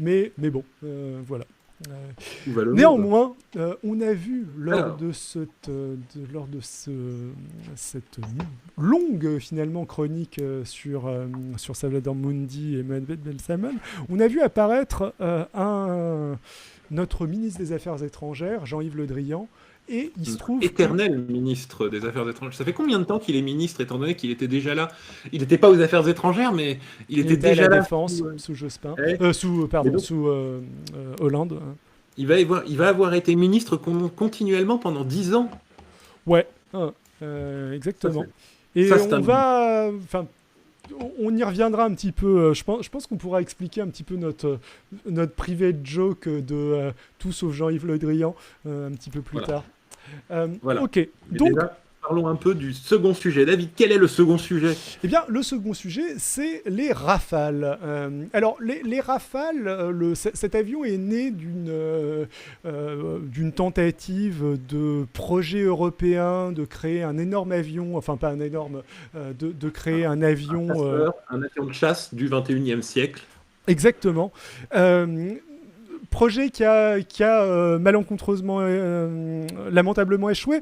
mais bon, voilà. Où va le monde? Néanmoins, on a vu Alors, lors de cette longue finalement chronique sur Salvador Mundi et Mohamed Belsalem, on a vu apparaître notre ministre des Affaires étrangères, Jean-Yves Le Drian, et il se notre trouve que éternel ministre des Affaires étrangères. Ça fait combien de temps qu'il est ministre, étant donné qu'il était déjà là? Il n'était pas aux Affaires étrangères, mais il il était était à la déjà là. Défense sous Jospin, Ouais. Et donc, sous Hollande. il va avoir été ministre continuellement pendant 10 ans. Ouais, Ça, exactement. c'est Et ça, c'est on un... va, enfin, on y reviendra un petit peu. Je pense qu'on pourra expliquer un petit peu notre private joke de tout sauf Jean-Yves Le Drian un petit peu plus Voilà. tard. Voilà. Ok, Mais donc, déjà, parlons un peu du second sujet. David, quel est le second sujet? eh bien, le second sujet, c'est les Rafales. Alors, les Rafales, cet avion est né d'une tentative de projet européen de créer un énorme avion, enfin pas un énorme, de créer un Un avion chasseur, un avion de chasse du 21e siècle. exactement. Euh, Projet qui a malencontreusement, lamentablement échoué.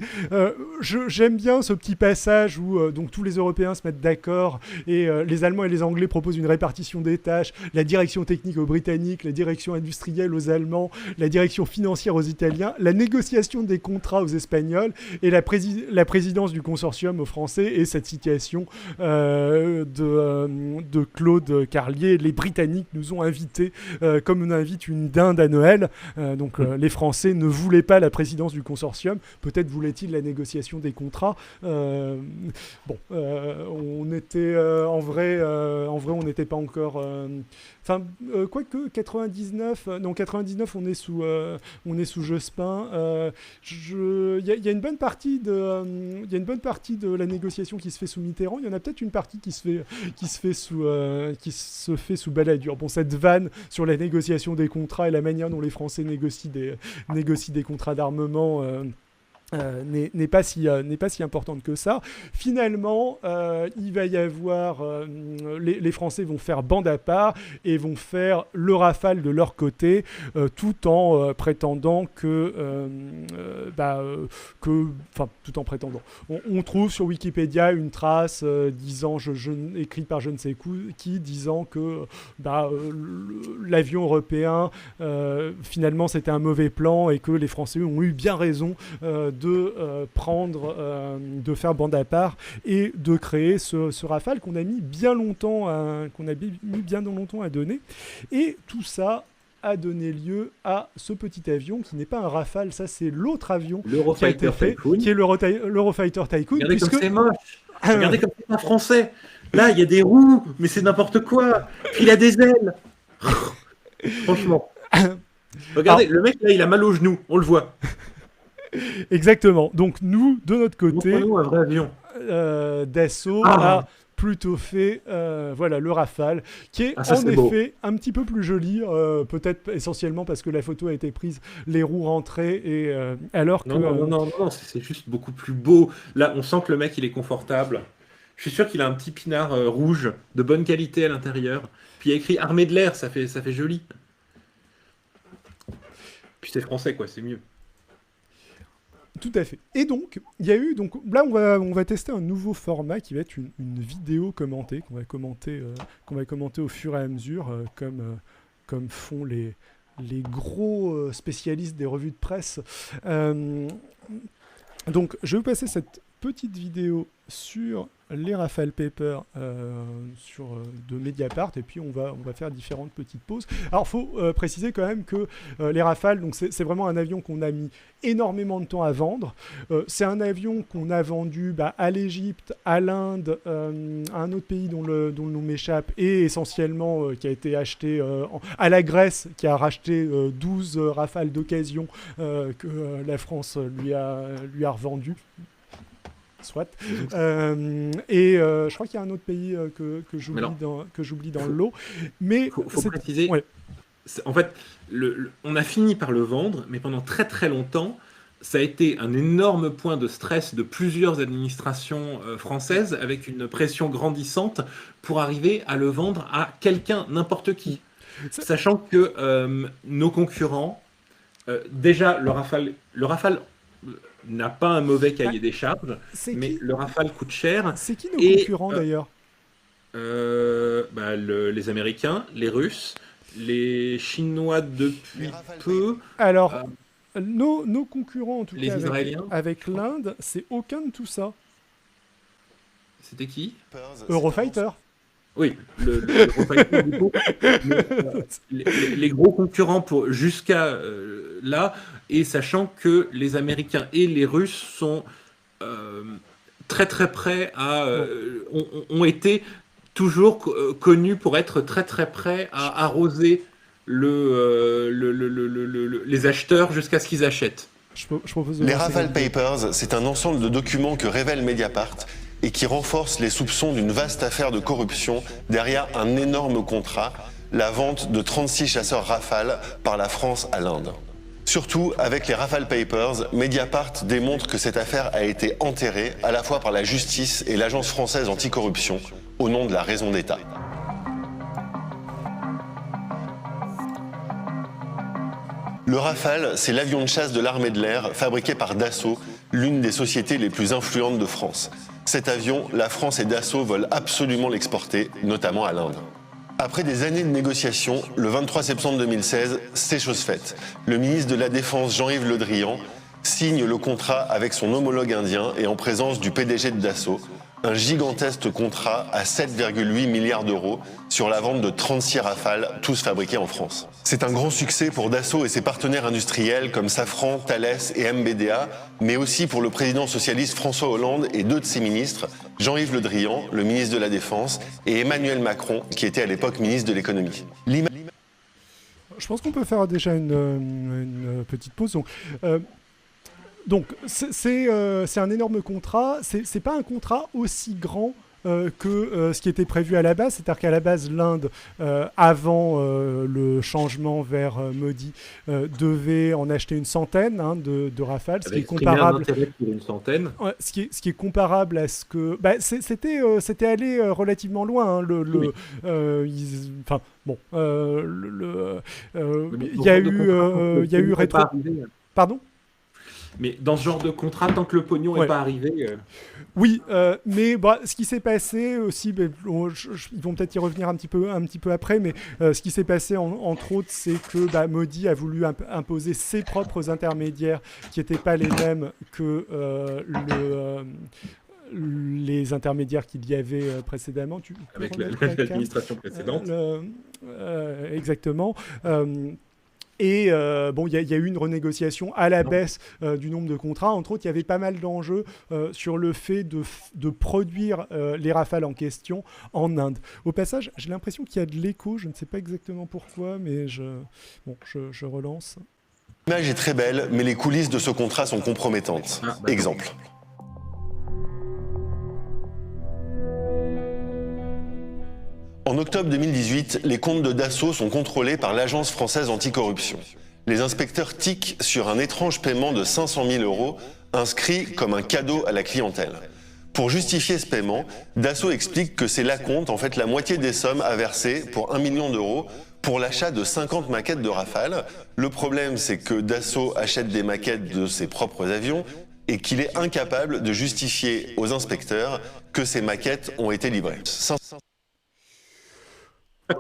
J'aime bien ce petit passage où donc tous les Européens se mettent d'accord et les Allemands et les Anglais proposent une répartition des tâches, la direction technique aux Britanniques, la direction industrielle aux Allemands, la direction financière aux Italiens, la négociation des contrats aux Espagnols et la présidence du consortium aux Français et cette citation de Claude Carlier. Les Britanniques nous ont invités comme on invite une dinde à Noël. Les Français ne voulaient pas la présidence du consortium. Peut-être voulaient-ils la négociation des contrats. On était en vrai, on n'était pas encore. Quoique 99, non 99, on est sous Jospin. Il y a une bonne partie il y a une bonne partie de la négociation qui se fait sous Mitterrand. Il y en a peut-être une partie qui se fait sous Balladur. Bon, cette vanne sur la négociation des contrats et la manière dont les Français négocient des contrats d'armement n'est pas si importante que ça. Finalement, il va y avoir les Français vont faire bande à part et vont faire le Rafale de leur côté, tout en prétendant tout en prétendant. On trouve sur Wikipédia une trace disant, écrite par je ne sais qui, disant que l'avion européen finalement c'était un mauvais plan et que les Français ont eu bien raison de faire bande à part et de créer ce Rafale qu'on a mis bien longtemps à donner. Et tout ça a donné lieu à ce petit avion qui n'est pas un Rafale, ça c'est l'autre avion qui a été L'Eurofighter fait, Typhoon. qui est l'Eurofighter Typhoon. Regardez comme c'est moche. Regardez comme c'est pas français. Là, il y a des roues, mais c'est n'importe quoi. Puis il a des ailes. Franchement. Regardez, le mec là, il a mal au genou. On le voit. Exactement. Donc nous, de notre côté, Montre-nous un vrai avion. Dassault Ah, a plutôt fait le Rafale, qui est ça en c'est beau. effet un petit peu plus joli, peut-être essentiellement parce que la photo a été prise les roues rentrées, et alors que... Non, c'est juste beaucoup plus beau. Là, on sent que le mec, il est confortable. Je suis sûr qu'il a un petit pinard rouge de bonne qualité à l'intérieur. Puis il y a écrit Armée de l'air, ça fait joli. Puis c'est français, quoi, c'est mieux. Tout à fait. Et donc, il y a eu... Donc, là, on va tester un nouveau format qui va être une vidéo commentée, qu'on va commenter au fur et à mesure, comme font les gros spécialistes des revues de presse. Donc, je vais vous passer cette petite vidéo sur les Rafale Paper de Mediapart, et puis on va faire différentes petites pauses. Alors il faut préciser quand même que les Rafale, donc c'est vraiment un avion qu'on a mis énormément de temps à vendre. C'est un avion qu'on a vendu à l'Égypte, à l'Inde, à un autre pays dont le nom m'échappe, et essentiellement qui a été acheté à la Grèce, qui a racheté 12 Rafale d'occasion que la France lui a revendu. Soit. Je crois qu'il y a un autre pays que j'oublie dans le lot. Mais faut préciser. Ouais. En fait, on a fini par le vendre, mais pendant très très longtemps, ça a été un énorme point de stress de plusieurs administrations françaises, avec une pression grandissante pour arriver à le vendre à quelqu'un, n'importe qui. Ça- Sachant que nos concurrents, déjà le Rafale n'a pas un mauvais bah, cahier des charges, c'est mais qui, le Rafale coûte cher c'est qui nos et concurrents d'ailleurs? bah, les Américains, les Russes, les Chinois Les depuis Rafale peu, Alors, euh, nos concurrents, en tout cas les Israéliens, avec je crois. l'Inde, c'est aucun de tout ça. C'était qui? Papers, c'est un Eurofighter. Oui, le gros fighter, du coup. Mais, les gros concurrents pour jusqu'à là, et sachant que les Américains et les Russes sont euh, très très près à Bon, ont été toujours connus pour être très très près à arroser les acheteurs jusqu'à ce qu'ils achètent. je propose de Les lancer la Rafale vidéo. Papers, c'est un ensemble de documents que révèle Mediapart et qui renforce les soupçons d'une vaste affaire de corruption derrière un énorme contrat, la vente de 36 chasseurs Rafale par la France à l'Inde. Surtout, avec les Rafale Papers, Mediapart démontre que cette affaire a été enterrée à la fois par la justice et l'Agence française anticorruption au nom de la raison d'État. Le Rafale, c'est l'avion de chasse de l'armée de l'air fabriqué par Dassault, l'une des sociétés les plus influentes de France. Cet avion, la France et Dassault veulent absolument l'exporter, notamment à l'Inde. Après des années de négociations, le 23 septembre 2016, c'est chose faite. Le ministre de la Défense, Jean-Yves Le Drian, signe le contrat avec son homologue indien et en présence du PDG de Dassault, un gigantesque contrat à 7,8 milliards d'euros sur la vente de 36 Rafales, tous fabriqués en France. C'est un grand succès pour Dassault et ses partenaires industriels comme Safran, Thales et MBDA, mais aussi pour le président socialiste François Hollande et deux de ses ministres, Jean-Yves Le Drian, le ministre de la Défense, et Emmanuel Macron, qui était à l'époque ministre de l'économie. Je pense qu'on peut faire déjà une petite pause. Donc, c'est un énorme contrat. C'est pas un contrat aussi grand que ce qui était prévu à la base. C'est-à-dire qu'à la base, l'Inde, avant le changement vers Modi, devait en acheter une centaine de Rafale, ce qui est Avec exprimé un comparable. intérêt pour une centaine. Ouais, ce qui est comparable à ce que. Bah, c'était allé relativement loin. Hein, Oui. Enfin, bon. Mais Il dans y a ce genre de eu, contrat, tant que le il y a eu pognon n'est rétro. pas arrivé, Pardon? mais dans ce genre de contrat, tant que le pognon n'est Ouais. pas arrivé, Oui, mais bah, ce qui s'est passé aussi, ils vont peut-être y revenir un petit peu après, mais ce qui s'est passé entre autres, c'est que bah, Modi a voulu imposer ses propres intermédiaires qui n'étaient pas les mêmes que les intermédiaires qu'il y avait précédemment. Tu peux avec remettre la cam l'administration précédente. Exactement. Bon, il y a eu une renégociation à la baisse du nombre de contrats. Entre autres, il y avait pas mal d'enjeux sur le fait de produire les Rafales en question en Inde. Au passage, j'ai l'impression qu'il y a de l'écho. Je ne sais pas exactement pourquoi, mais je relance. L'image est très belle, mais les coulisses de ce contrat sont compromettantes. Ah, bah, Exemple. En octobre 2018, les comptes de Dassault sont contrôlés par l'Agence française anticorruption. Les inspecteurs tiquent sur un étrange paiement de 500 000 euros inscrit comme un cadeau à la clientèle. Pour justifier ce paiement, Dassault explique que c'est l'acompte, en fait la moitié des sommes à verser pour 1 million d'euros pour l'achat de 50 maquettes de Rafale. Le problème, c'est que Dassault achète des maquettes de ses propres avions et qu'il est incapable de justifier aux inspecteurs que ces maquettes ont été livrées.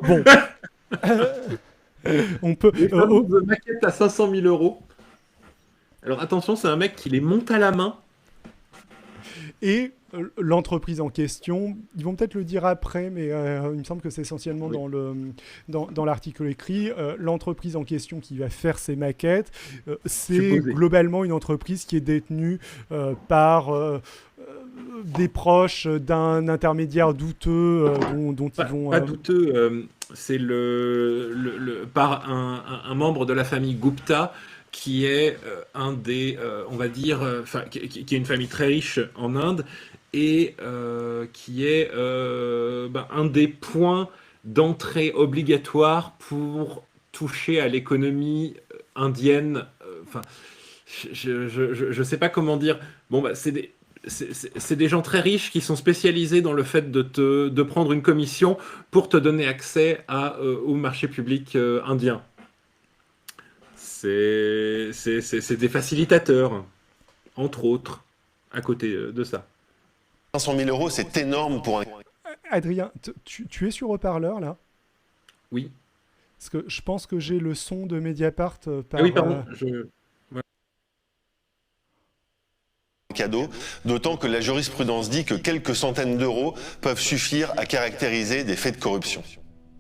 Bon, on peut. Les fameuses maquettes à 500 000 euros. Alors attention, c'est un mec qui les monte à la main. Et l'entreprise en question, ils vont peut-être le dire après, mais il me semble que c'est essentiellement Oui. dans l'article écrit. L'entreprise en question qui va faire ces maquettes, c'est Supposé. globalement une entreprise qui est détenue par des proches d'un intermédiaire douteux dont ils vont... Pas douteux, c'est par un membre de la famille Gupta qui est un des, on va dire, qui est une famille très riche en Inde et qui est un des points d'entrée obligatoire pour toucher à l'économie indienne. Enfin, je sais pas comment dire. Bon, bah, c'est des gens très riches qui sont spécialisés dans le fait de prendre une commission pour te donner accès au marché public indien. C'est des facilitateurs, entre autres, à côté de ça. 500 000 euros, c'est énorme pour un... Adrien, tu es sur haut-parleur là? Oui. Parce que je pense que j'ai le son de Mediapart par... Ah oui, pardon. cadeau, d'autant que la jurisprudence dit que quelques centaines d'euros peuvent suffire à caractériser des faits de corruption.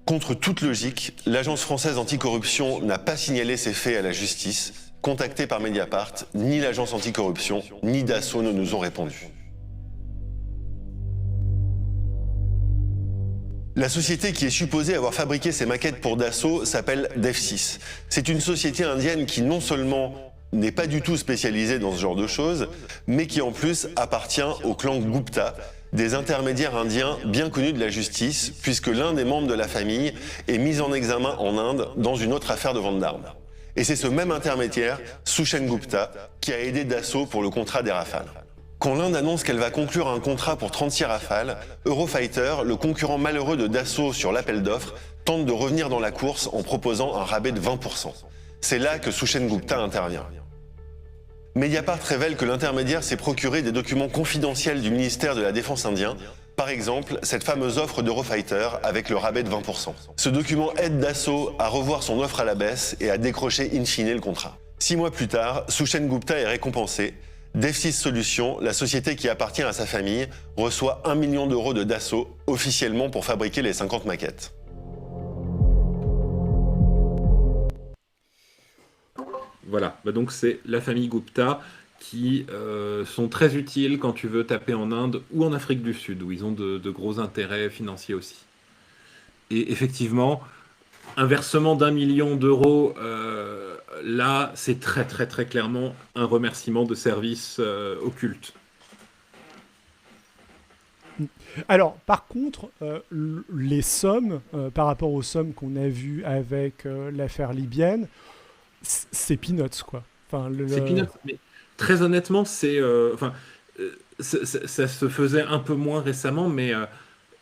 Contre toute logique, l'Agence française anticorruption n'a pas signalé ces faits à la justice. Contactés par Mediapart, ni l'Agence anticorruption, ni Dassault ne nous ont répondu. La société qui est supposée avoir fabriqué ces maquettes pour Dassault s'appelle Dev6. C'est une société indienne qui non seulement n'est pas du tout spécialisée dans ce genre de choses, mais qui en plus appartient au clan Gupta, des intermédiaires indiens bien connus de la justice, puisque l'un des membres de la famille est mis en examen en Inde dans une autre affaire de vente d'armes. Et c'est ce même intermédiaire, Sushen Gupta, qui a aidé Dassault pour le contrat des Rafales. Quand l'Inde annonce qu'elle va conclure un contrat pour 36 Rafales, Eurofighter, le concurrent malheureux de Dassault sur l'appel d'offres, tente de revenir dans la course en proposant un rabais de 20%. C'est là que Sushen Gupta intervient. Mediapart révèle que l'intermédiaire s'est procuré des documents confidentiels du ministère de la Défense indien, par exemple cette fameuse offre d'Eurofighter avec le rabais de 20%. Ce document aide Dassault à revoir son offre à la baisse et à décrocher in fine le contrat. 6 mois plus tard, Sushen Gupta est récompensé. Dev6 Solutions, la société qui appartient à sa famille, reçoit 1 million d'euros de Dassault officiellement pour fabriquer les 50 maquettes. Voilà, donc c'est la famille Gupta qui sont très utiles quand tu veux taper en Inde ou en Afrique du Sud, où ils ont de gros intérêts financiers aussi. Et effectivement, un versement d'1 million d'euros, là, c'est très très très clairement un remerciement de service occulte. Alors, par contre, les sommes, par rapport aux sommes qu'on a vues avec l'affaire libyenne, c'est peanuts, quoi. Enfin, c'est peanuts, mais très honnêtement, ça se faisait un peu moins récemment, mais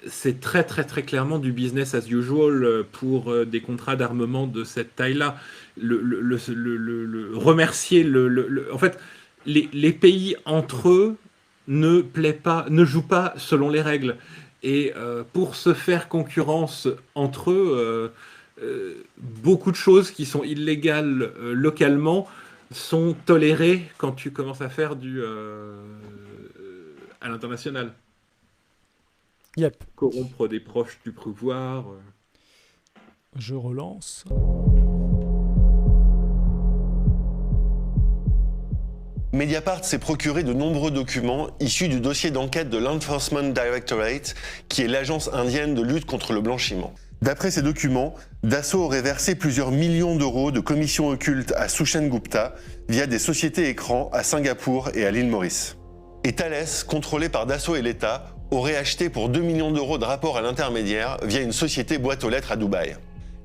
c'est très très très clairement du business as usual pour des contrats d'armement de cette taille-là. Remercier en fait, les pays entre eux ne jouent pas selon les règles. Et pour se faire concurrence entre eux, beaucoup de choses qui sont illégales localement sont tolérées quand tu commences à faire à l'international. Yep. Corrompre des proches du pouvoir. Je relance. Mediapart s'est procuré de nombreux documents issus du dossier d'enquête de l'Enforcement Directorate, qui est l'agence indienne de lutte contre le blanchiment. D'après ces documents, Dassault aurait versé plusieurs millions d'euros de commissions occultes à Sushen Gupta via des sociétés écrans à Singapour et à l'île Maurice. Et Thales, contrôlé par Dassault et l'État, aurait acheté pour 2 millions d'euros de rapports à l'intermédiaire via une société boîte aux lettres à Dubaï.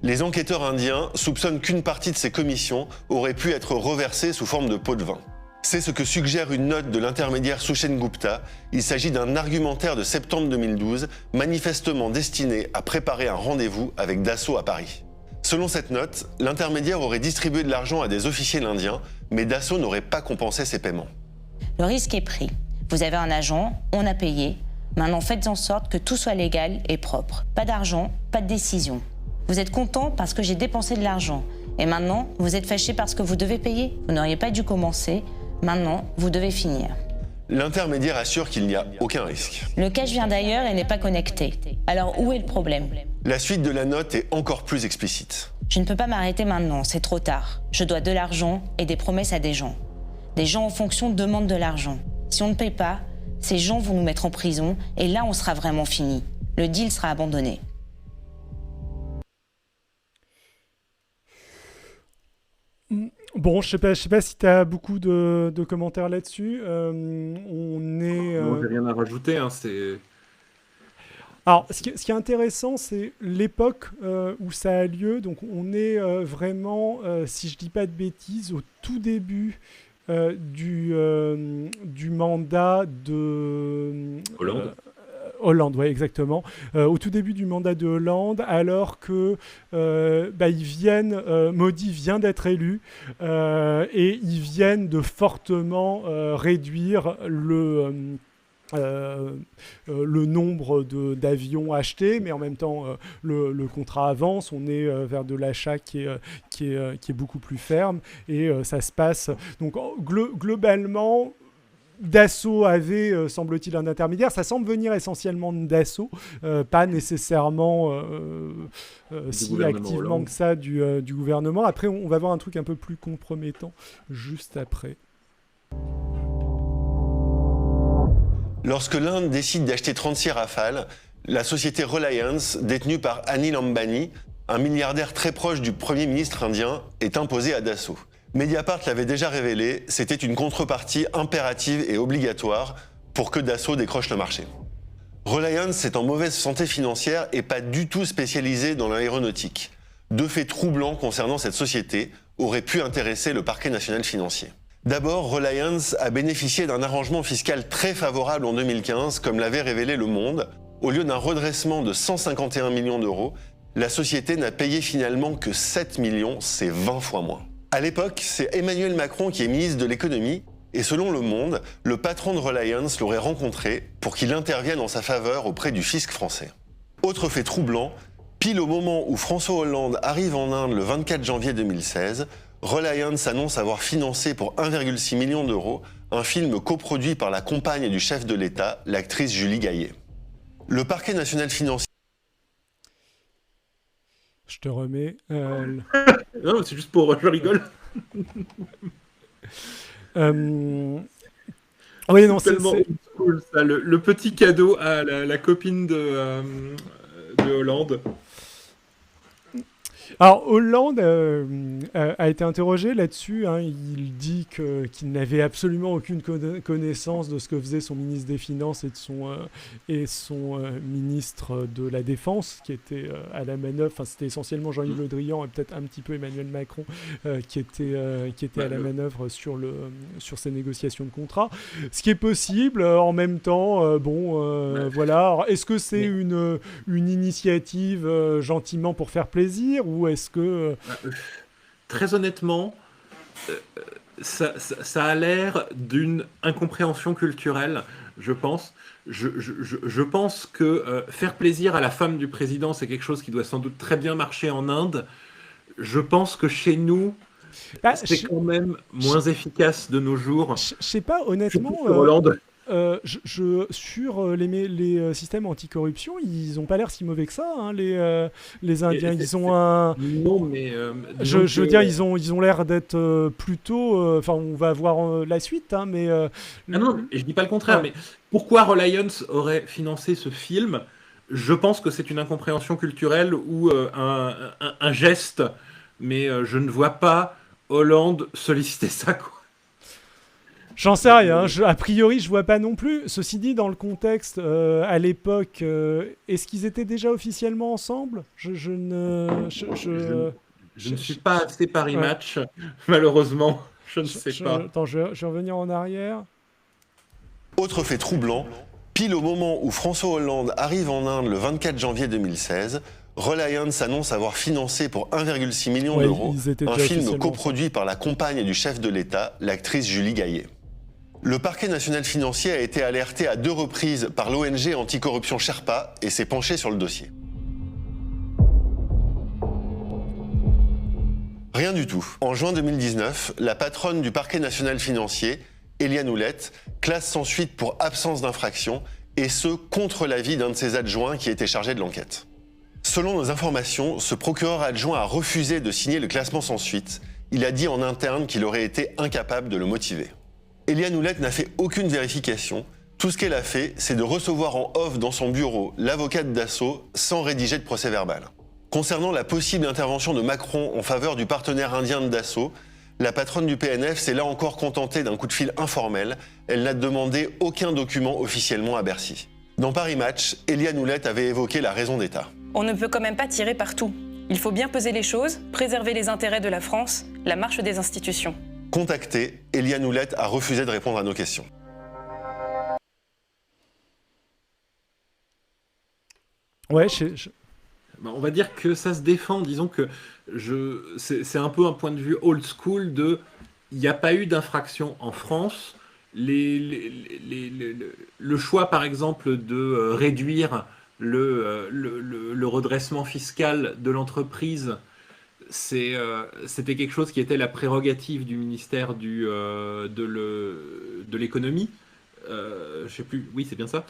Les enquêteurs indiens soupçonnent qu'une partie de ces commissions aurait pu être reversée sous forme de pots de vin. C'est ce que suggère une note de l'intermédiaire Sushen Gupta. Il s'agit d'un argumentaire de septembre 2012, manifestement destiné à préparer un rendez-vous avec Dassault à Paris. Selon cette note, l'intermédiaire aurait distribué de l'argent à des officiels indiens, mais Dassault n'aurait pas compensé ces paiements. Le risque est pris. Vous avez un agent, on a payé. Maintenant, faites en sorte que tout soit légal et propre. Pas d'argent, pas de décision. Vous êtes content parce que j'ai dépensé de l'argent. Et maintenant, vous êtes fâché parce que vous devez payer. Vous n'auriez pas dû commencer. Maintenant, vous devez finir. L'intermédiaire assure qu'il n'y a aucun risque. Le cash vient d'ailleurs et n'est pas connecté. Alors où est le problème? La suite de la note est encore plus explicite. Je ne peux pas m'arrêter maintenant, c'est trop tard. Je dois de l'argent et des promesses à des gens. Des gens en fonction demandent de l'argent. Si on ne paye pas, ces gens vont nous mettre en prison et là on sera vraiment fini. Le deal sera abandonné. Bon, je sais pas si tu as beaucoup de commentaires là-dessus. On est. Non, j'ai rien à rajouter. Alors, ce qui est intéressant, c'est l'époque où ça a lieu. Donc, on est vraiment, si je dis pas de bêtises, au tout début du mandat de Hollande. Hollande, ouais, exactement. Au tout début du mandat de Hollande, alors que Modi vient d'être élu et ils viennent de fortement réduire le nombre d'avions achetés, mais en même temps le contrat avance, on est vers de l'achat qui est beaucoup plus ferme et ça se passe. Donc globalement, Dassault avait, semble-t-il, un intermédiaire. Ça semble venir essentiellement de Dassault, pas nécessairement si activement Hollande. que ça du gouvernement. Après, on va voir un truc un peu plus compromettant juste après. Lorsque l'Inde décide d'acheter 36 Rafales, la société Reliance, détenue par Anil Ambani, un milliardaire très proche du Premier ministre indien, est imposée à Dassault. Mediapart l'avait déjà révélé, c'était une contrepartie impérative et obligatoire pour que Dassault décroche le marché. Reliance est en mauvaise santé financière et pas du tout spécialisée dans l'aéronautique. Deux faits troublants concernant cette société auraient pu intéresser le parquet national financier. D'abord, Reliance a bénéficié d'un arrangement fiscal très favorable en 2015, comme l'avait révélé Le Monde. Au lieu d'un redressement de 151 millions d'euros, la société n'a payé finalement que 7 millions, c'est 20 fois moins. À l'époque, c'est Emmanuel Macron qui est ministre de l'économie et selon Le Monde, le patron de Reliance l'aurait rencontré pour qu'il intervienne en sa faveur auprès du fisc français. Autre fait troublant, pile au moment où François Hollande arrive en Inde le 24 janvier 2016, Reliance annonce avoir financé pour 1,6 million d'euros un film coproduit par la compagne du chef de l'État, l'actrice Julie Gaillet. Le parquet national financier... Je te remets. Non, c'est juste pour... Je rigole. Oui, non, C'est tellement cool, ça. Le petit cadeau à la copine de Hollande. Alors, Hollande a été interrogé là-dessus. Hein. Il dit qu'il n'avait absolument aucune connaissance de ce que faisait son ministre des Finances et son ministre de la Défense, qui était à la manœuvre. Enfin, c'était essentiellement Jean-Yves Le Drian et peut-être un petit peu Emmanuel Macron qui était à la manœuvre sur ces négociations de contrat. Ce qui est possible, en même temps, voilà. Alors, est-ce que c'est une initiative gentiment pour faire plaisir ou est-ce que... Très honnêtement, ça a l'air d'une incompréhension culturelle, je pense. Je pense que faire plaisir à la femme du président, c'est quelque chose qui doit sans doute très bien marcher en Inde. Je pense que chez nous, c'est quand même moins efficace de nos jours. Je sais pas, honnêtement... Sur Hollande. Sur les systèmes anticorruption, ils n'ont pas l'air si mauvais que ça, hein, les Indiens. Ils ont un... Non, mais... je veux dire, ils ont l'air d'être plutôt... Enfin, on va voir la suite, hein, mais... non, je dis pas le contraire, mais pourquoi Reliance aurait financé ce film ? Je pense que c'est une incompréhension culturelle ou un geste, mais je ne vois pas Hollande solliciter ça, quoi. J'en sais rien, a priori je vois pas non plus. Ceci dit, dans le contexte, à l'époque, est-ce qu'ils étaient déjà officiellement ensemble ? Je ne suis pas assez Paris Match, malheureusement, je ne sais pas. Attends, je vais revenir en arrière. Autre fait troublant, pile au moment où François Hollande arrive en Inde le 24 janvier 2016, Reliance annonce avoir financé pour 1,6 million d'euros un film coproduit par la compagne du chef de l'État, l'actrice Julie Gaillet. Le parquet national financier a été alerté à 2 reprises par l'ONG anticorruption Sherpa et s'est penché sur le dossier. Rien du tout. En juin 2019, la patronne du parquet national financier, Eliane Houlette, classe sans suite pour absence d'infraction, et ce, contre l'avis d'un de ses adjoints qui était chargé de l'enquête. Selon nos informations, ce procureur adjoint a refusé de signer le classement sans suite. Il a dit en interne qu'il aurait été incapable de le motiver. Eliane Houlette n'a fait aucune vérification. Tout ce qu'elle a fait, c'est de recevoir en off dans son bureau l'avocat de Dassault sans rédiger de procès-verbal. Concernant la possible intervention de Macron en faveur du partenaire indien de Dassault, la patronne du PNF s'est là encore contentée d'un coup de fil informel. Elle n'a demandé aucun document officiellement à Bercy. Dans Paris Match, Eliane Houlette avait évoqué la raison d'État. On ne peut quand même pas tirer partout. Il faut bien peser les choses, préserver les intérêts de la France, la marche des institutions. Contacté, Eliane Houlette a refusé de répondre à nos questions. Ouais, On va dire que ça se défend. Disons que c'est un peu un point de vue old school de il n'y a pas eu d'infraction en France. Le choix, par exemple, de réduire le redressement fiscal de l'entreprise, c'était quelque chose qui était la prérogative du ministère de l'économie. Je sais plus, oui, c'est bien ça.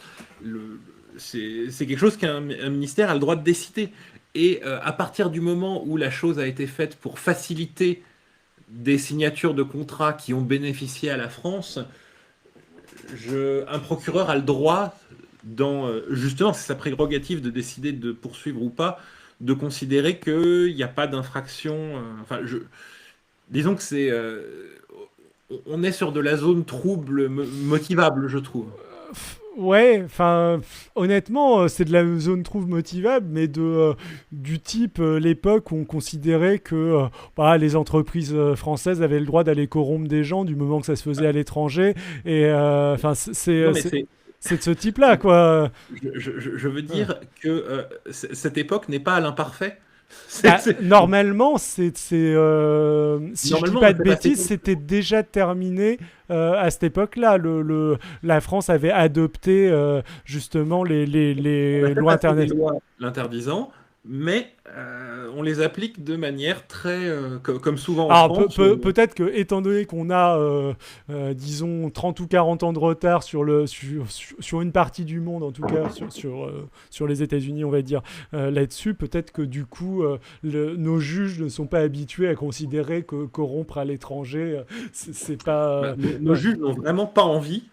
C'est quelque chose qu'un ministère a le droit de décider. Et à partir du moment où la chose a été faite pour faciliter des signatures de contrats qui ont bénéficié à la France, un procureur a le droit, justement, c'est sa prérogative de décider de poursuivre ou pas, de considérer qu'il n'y a pas d'infraction. Disons que on est sur de la zone trouble motivable, je trouve. Ouais, enfin, honnêtement, c'est de la zone trouble motivable, mais du type l'époque où on considérait que les entreprises françaises avaient le droit d'aller corrompre des gens du moment que ça se faisait à l'étranger. Et c'est de ce type-là, quoi. Je veux dire que cette époque n'est pas à l'imparfait. Normalement, si je dis pas de bêtises, c'était déjà terminé à cette époque-là. La France avait adopté justement les lois internet. L'interdisant, mais on les applique de manière très, comme souvent en Alors, France. Peut-être que, étant donné qu'on a, disons, 30 ou 40 ans de retard sur une partie du monde, en tout cas sur les États-Unis, on va dire, là-dessus, peut-être que du coup, nos juges ne sont pas habitués à considérer que corrompre à l'étranger, c'est pas... Nos juges n'ont vraiment pas envie,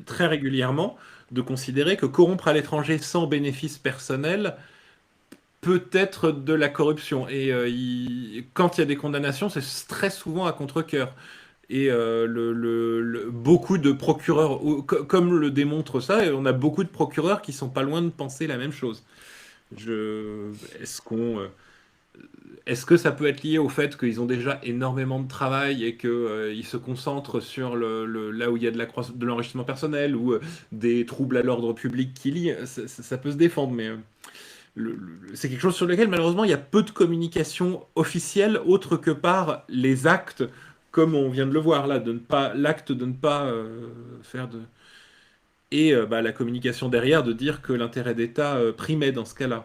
très régulièrement, de considérer que corrompre à l'étranger sans bénéfice personnel peut être de la corruption. Et quand il y a des condamnations, c'est très souvent à contre-cœur. Et beaucoup de procureurs, comme le démontre ça, on a beaucoup de procureurs qui sont pas loin de penser la même chose. Est-ce que ça peut être lié au fait qu'ils ont déjà énormément de travail et qu'ils se concentrent sur là où il y a de l'enrichissement personnel ou des troubles à l'ordre public qui lient, ça peut se défendre, mais... c'est quelque chose sur lequel malheureusement il y a peu de communication officielle autre que par les actes, comme on vient de le voir là, l'acte de ne pas faire de... Et la communication derrière de dire que l'intérêt d'État primait dans ce cas-là.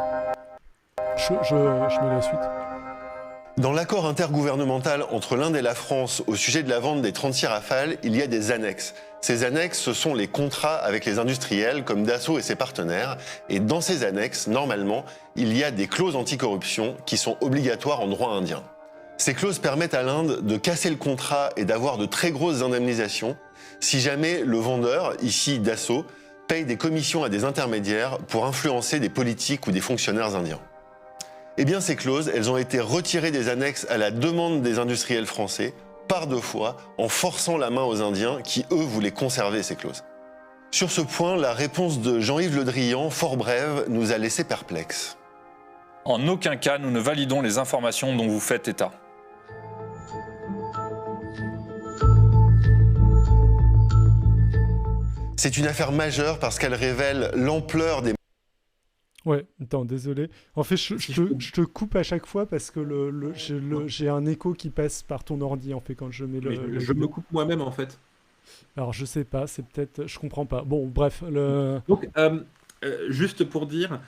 Je mets la suite. Dans l'accord intergouvernemental entre l'Inde et la France au sujet de la vente des 36 Rafales, il y a des annexes. Ces annexes, ce sont les contrats avec les industriels comme Dassault et ses partenaires. Et dans ces annexes, normalement, il y a des clauses anticorruption qui sont obligatoires en droit indien. Ces clauses permettent à l'Inde de casser le contrat et d'avoir de très grosses indemnisations si jamais le vendeur, ici Dassault, paye des commissions à des intermédiaires pour influencer des politiques ou des fonctionnaires indiens. Eh bien, ces clauses, elles ont été retirées des annexes à la demande des industriels français, par 2 fois, en forçant la main aux Indiens qui, eux, voulaient conserver ces clauses. Sur ce point, la réponse de Jean-Yves Le Drian, fort brève, nous a laissé perplexes. En aucun cas, nous ne validons les informations dont vous faites état. C'est une affaire majeure parce qu'elle révèle l'ampleur des... Ouais, attends, désolé. En fait, je te coupe à chaque fois parce que j'ai un écho qui passe par ton ordi en fait quand je mets je me coupe moi-même en fait. Alors je sais pas, c'est peut-être, je comprends pas. Bon, bref. Donc, juste pour dire,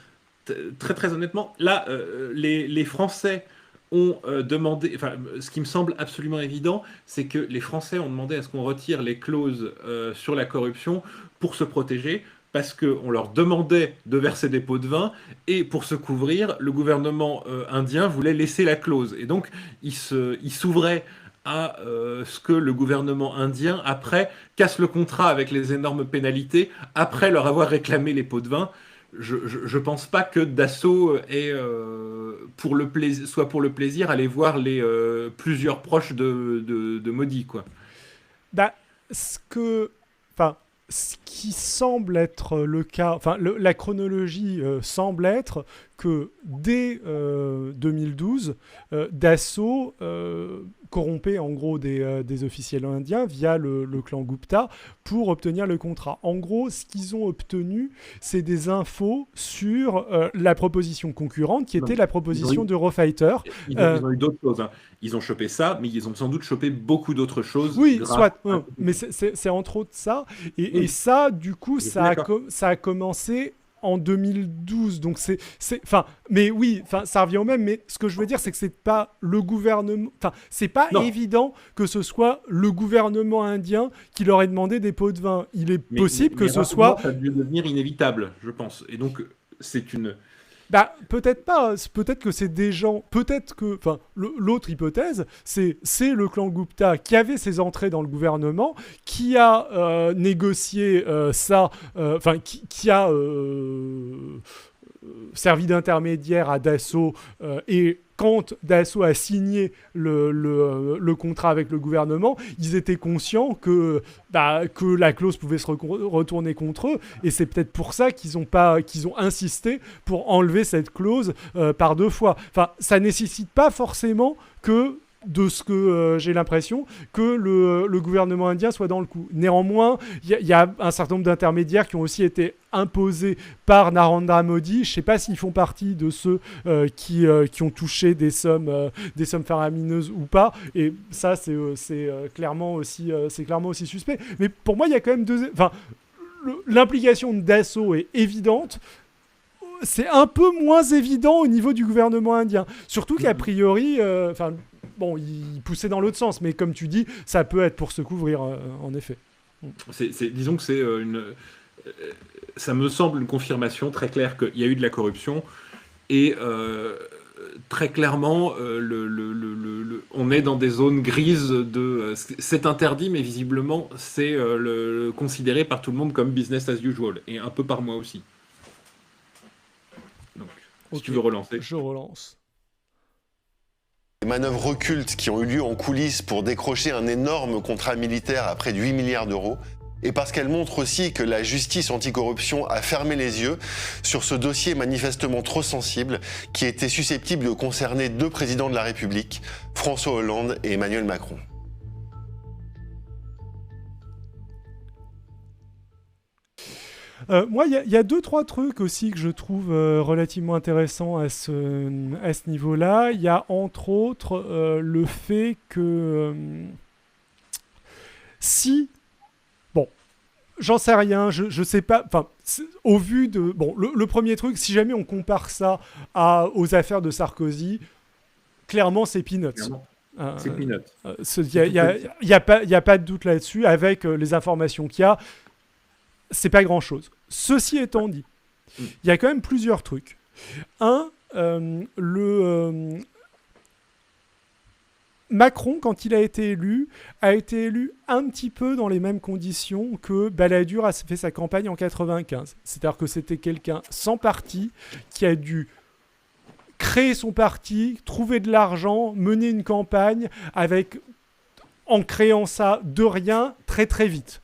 très très honnêtement, là, les Français ont demandé, enfin, ce qui me semble absolument évident, c'est que les Français ont demandé à ce qu'on retire les clauses sur la corruption pour se protéger, parce qu'on leur demandait de verser des pots de vin, et pour se couvrir, le gouvernement indien voulait laisser la clause. Et donc, il s'ouvrait à ce que le gouvernement indien, après, casse le contrat avec les énormes pénalités, après leur avoir réclamé les pots de vin. Je pense pas que Dassault soit pour le plaisir aller voir les plusieurs proches de Modi, quoi. Bah, ce qui semble être le cas, enfin la chronologie semble être que dès 2012, Dassault corrompait en gros des officiels indiens via le clan Gupta pour obtenir le contrat. En gros, ce qu'ils ont obtenu, c'est des infos sur la proposition concurrente qui était la proposition d'Eurofighter. Ils ont eu d'autres choses. Hein. Ils ont chopé ça, mais ils ont sans doute chopé beaucoup d'autres choses. Oui, soit. Mais c'est entre autres ça. Et ça, du coup, ça a commencé en 2012, donc mais oui, ça revient au même, mais ce que je veux dire, c'est que c'est pas le gouvernement, c'est pas évident que ce soit le gouvernement indien qui leur ait demandé des pots de vin. Il est possible que ce soit... Ça a dû devenir inévitable, je pense, et donc c'est une... Peut-être pas, peut-être que c'est des gens, peut-être que, l'autre hypothèse, c'est le clan Gupta qui avait ses entrées dans le gouvernement, qui a négocié ça, qui a servi d'intermédiaire à Dassault et quand Dassault a signé le contrat avec le gouvernement, ils étaient conscients que la clause pouvait se retourner contre eux, et c'est peut-être pour ça qu'ils ont insisté pour enlever cette clause par 2 fois. Ça nécessite pas forcément que, de ce que j'ai l'impression, que le gouvernement indien soit dans le coup. Néanmoins, il y a un certain nombre d'intermédiaires qui ont aussi été imposés par Narendra Modi. Je ne sais pas s'ils font partie de ceux qui ont touché des sommes faramineuses ou pas. Et ça, c'est clairement aussi suspect. Mais pour moi, il y a quand même l'implication de Dassault est évidente. C'est un peu moins évident au niveau du gouvernement indien. Surtout qu'a priori... il poussait dans l'autre sens, mais comme tu dis, ça peut être pour se couvrir, en effet. Disons que c'est ça me semble une confirmation très claire qu'il y a eu de la corruption, et très clairement, on est dans des zones grises c'est interdit, mais visiblement, c'est considéré par tout le monde comme business as usual, et un peu par moi aussi. Donc, si tu veux relancer. Je relance. Les manœuvres occultes qui ont eu lieu en coulisses pour décrocher un énorme contrat militaire à près de 8 milliards d'euros, et parce qu'elles montrent aussi que la justice anticorruption a fermé les yeux sur ce dossier manifestement trop sensible qui était susceptible de concerner 2 présidents de la République, François Hollande et Emmanuel Macron. Moi, il y a 2-3 trucs aussi que je trouve relativement intéressants à ce niveau-là. Il y a entre autres le fait que j'en sais rien, je sais pas, au vu de... le premier truc, si jamais on compare ça aux affaires de Sarkozy, clairement, c'est peanuts. C'est peanuts. Il n'y a pas de doute là-dessus, avec les informations qu'il y a. C'est pas grand-chose. Ceci étant dit, il y a quand même plusieurs trucs. Macron, quand il a été élu un petit peu dans les mêmes conditions que Balladur a fait sa campagne en 95. C'est-à-dire que c'était quelqu'un sans parti qui a dû créer son parti, trouver de l'argent, mener une campagne en créant ça de rien très très vite.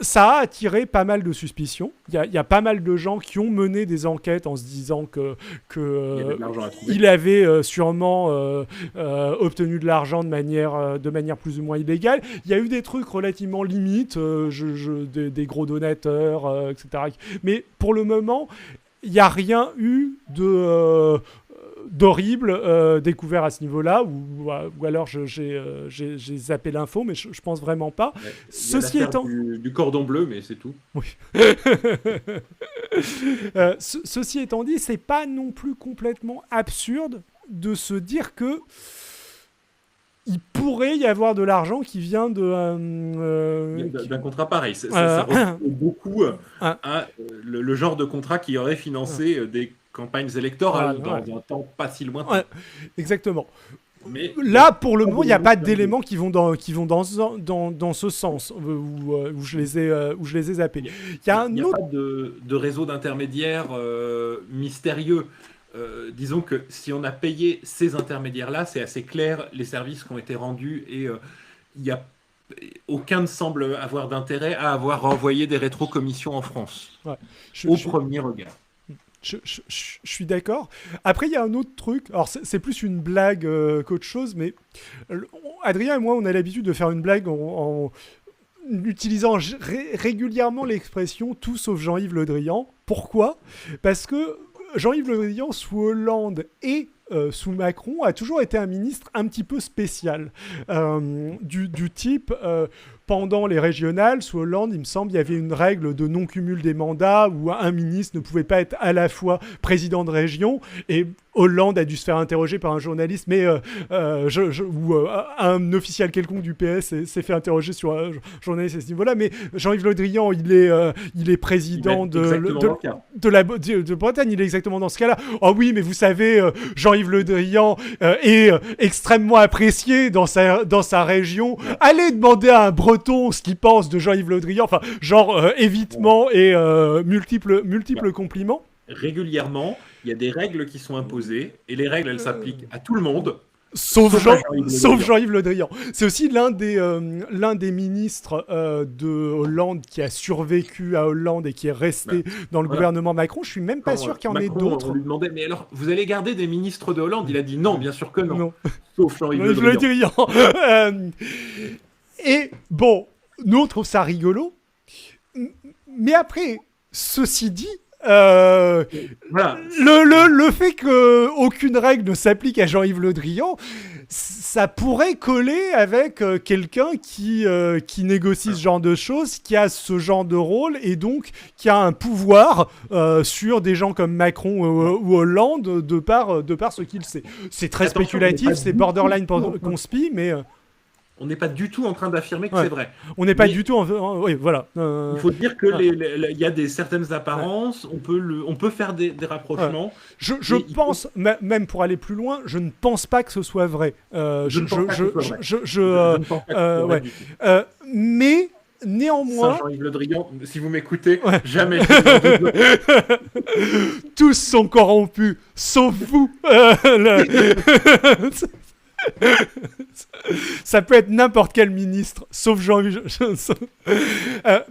Ça a attiré pas mal de suspicions. Il y a pas mal de gens qui ont mené des enquêtes en se disant qu'il avait sûrement obtenu de l'argent de manière plus ou moins illégale. Il y a eu des trucs relativement limites, des gros donateurs, etc. Mais pour le moment, il n'y a rien eu d'horrible découvert à ce niveau-là, ou alors j'ai zappé l'info, mais je pense vraiment pas. Ouais, ceci étant du cordon bleu, mais c'est tout. Oui. Ceci étant dit, c'est pas non plus complètement absurde de se dire que il pourrait y avoir de l'argent qui vient d'un contrat pareil. Ça ressemble beaucoup à le genre de contrat qui aurait financé des campagnes électorales dans un temps pas si lointain. Ouais, exactement. Mais là, pour le moment, il n'y a pas d'éléments qui vont dans ce sens où je les ai zappés. Il n'y a pas de réseau d'intermédiaires mystérieux. Disons que si on a payé ces intermédiaires-là, c'est assez clair les services qui ont été rendus, et aucun ne semble avoir d'intérêt à avoir renvoyé des rétrocommissions en France, au premier regard. Je suis d'accord. Après, il y a un autre truc. Alors, c'est plus une blague qu'autre chose, mais Adrien et moi, on a l'habitude de faire une blague en utilisant régulièrement l'expression tout sauf Jean-Yves Le Drian. Pourquoi ? Parce que Jean-Yves Le Drian, sous Hollande et sous Macron, a toujours été un ministre un petit peu spécial. Du type, pendant les régionales, sous Hollande, il me semble, il y avait une règle de non-cumul des mandats où un ministre ne pouvait pas être à la fois président de région et Hollande a dû se faire interroger par un journaliste, mais ou un officiel quelconque du PS s'est fait interroger sur un journaliste à ce niveau-là. Mais Jean-Yves Le Drian, il est président de Bretagne. Il est exactement dans ce cas-là. Oh oui, mais vous savez, Jean-Yves Le Drian est extrêmement apprécié dans sa région. Allez demander à un Breton ce qu'il pense de Jean-Yves Le Drian. Enfin, genre évitement et multiples compliments. Régulièrement, il y a des règles qui sont imposées et les règles, elles s'appliquent à tout le monde. Sauf Jean-Yves Le Drian. C'est aussi l'un des ministres de Hollande qui a survécu à Hollande et qui est resté dans le gouvernement Macron. Je suis même pas sûr qu'il y en ait d'autres. On lui demandait, mais alors, vous allez garder des ministres de Hollande ? Il a dit non, bien sûr que non. Sauf Jean-Yves Le Drian. Et bon, nous on trouve ça rigolo. Mais après, ceci dit, voilà. Le fait qu'aucune règle ne s'applique à Jean-Yves Le Drian, ça pourrait coller avec quelqu'un qui négocie ce genre de choses, qui a ce genre de rôle et donc qui a un pouvoir sur des gens comme Macron ou Hollande de par ce qu'il sait. C'est très spéculatif, c'est borderline conspi, mais... On n'est pas du tout en train d'affirmer que c'est vrai. On n'est pas du tout oui, voilà. Il faut dire que il y a certaines apparences, on peut faire des rapprochements. Je pense, même pour aller plus loin, je ne pense pas que ce soit vrai. Mais néanmoins... Jean-Yves Le Drian, si vous m'écoutez, jamais. Tous sont corrompus, sauf vous. Ça peut être n'importe quel ministre, sauf Jean-Yves.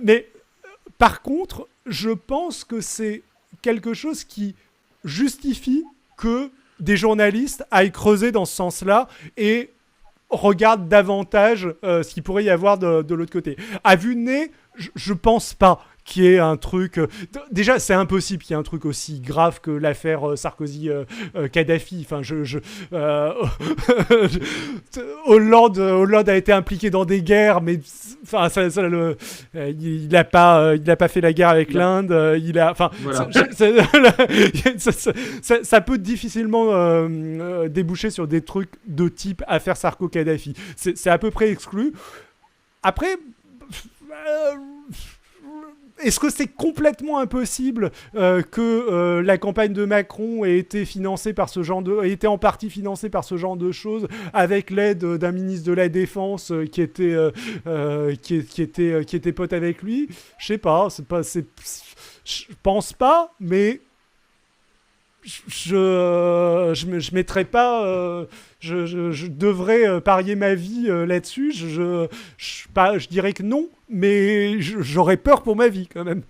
Mais par contre, je pense que c'est quelque chose qui justifie que des journalistes aillent creuser dans ce sens-là et regardent davantage ce qu'il pourrait y avoir de l'autre côté. À vue de nez, je pense pas qu'il y ait un truc... Déjà, c'est impossible qu'il y ait un truc aussi grave que l'affaire Sarkozy-Kadhafi. Enfin, Hollande a été impliqué dans des guerres, mais enfin, il n'a pas fait la guerre avec l'Inde. Ça peut difficilement déboucher sur des trucs de type affaire Sarko-Kadhafi. C'est à peu près exclu. Après... Est-ce que c'est complètement impossible que la campagne de Macron ait été en partie financée par ce genre de choses avec l'aide d'un ministre de la Défense qui était pote avec lui ? Je sais pas, je pense pas, mais je mettrais pas... je devrais parier ma vie là-dessus. Je dirais que non, mais j'aurais peur pour ma vie quand même.